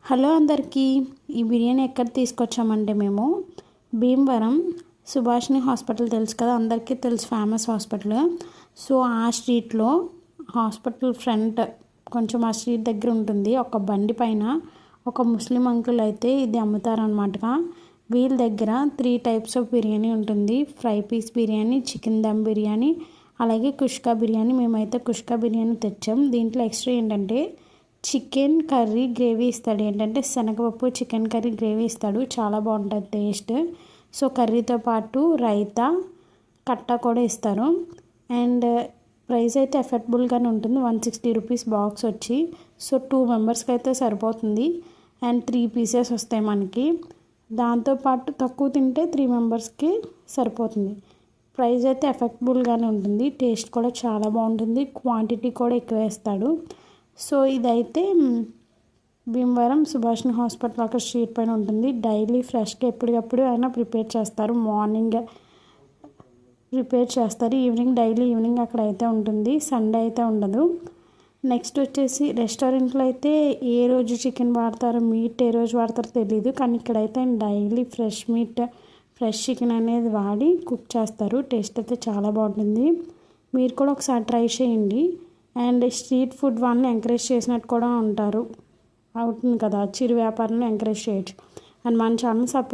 Hello అందరికీ. ఈ బిర్యానీ ఎక్కడ తీసుకొచ్చామంటే మేము భీమవరం సుభాషిణి హాస్పిటల్ తెలుసు కదా, అందరికీ తెలుసు, ఫేమస్ హాస్పిటల్. సో ఆ స్ట్రీట్లో హాస్పిటల్ ఫ్రంట్ కొంచెం ఆ స్ట్రీట్ దగ్గర ఉంటుంది. ఒక బండి పైన ఒక ముస్లిం అంకుల్ అయితే ఇది అమ్ముతారనమాట. వీళ్ళ దగ్గర 3 టైప్స్ ఆఫ్ బిర్యానీ ఉంటుంది. Fry piece biryani, chicken dum biryani, అలాగే కుష్కా బిర్యానీ. మేమైతే కుష్కా బిర్యానీ తెచ్చాం. దీంట్లో ఎక్స్ట్రా ఏంటంటే చికెన్ కర్రీ గ్రేవీ ఇస్తాడు. ఏంటంటే శనగపప్పు చికెన్ కర్రీ గ్రేవీ ఇస్తాడు, చాలా బాగుంటుంది టేస్ట్. సో కర్రీతో పాటు రైతా కట్టా కూడా ఇస్తారు. అండ్ ప్రైస్ అయితే ఎఫర్డబుల్గానే ఉంటుంది. 160 రూపీస్ బాక్స్ వచ్చి. సో 2 మెంబర్స్కి అయితే సరిపోతుంది. అండ్ 3 పీసెస్ వస్తాయి మనకి. దాంతోపాటు తక్కువ తింటే 3 మెంబర్స్కి సరిపోతుంది. ప్రైస్ అయితే ఎఫెక్టబుల్గానే ఉంటుంది. టేస్ట్ కూడా చాలా బాగుంటుంది. క్వాంటిటీ కూడా ఎక్కువ వేస్తాడు. సో ఇదైతే భీమవరం సుభాషిణి హాస్పిటల్ అక్కడ స్ట్రీట్ పైన ఉంటుంది. డైలీ ఫ్రెష్గా ఎప్పటికప్పుడు అయినా ప్రిపేర్ చేస్తారు. మార్నింగ్ ప్రిపేర్ చేస్తారు, డైలీ ఈవినింగ్ అక్కడ అయితే ఉంటుంది. సండే అయితే ఉండదు. నెక్స్ట్ వచ్చేసి రెస్టారెంట్లో అయితే ఏ రోజు చికెన్ వాడతారో, మీట్ ఏ రోజు వాడతారో తెలియదు, కానీ ఇక్కడైతే daily fresh meet, fresh chicken అనేది వాడి కుక్ చేస్తారు. టేస్ట్ అయితే చాలా బాగుంటుంది. మీరు కూడా ఒకసారి ట్రై చేయండి. అండ్ స్ట్రీట్ ఫుడ్ వాళ్ళని ఎంకరేజ్ చేసినట్టు కూడా ఉంటారు అవుతుంది కదా, చిరు వ్యాపారాలను ఎంకరేజ్ చేయొచ్చు. అండ్ మన ఛానల్ సపోర్ట్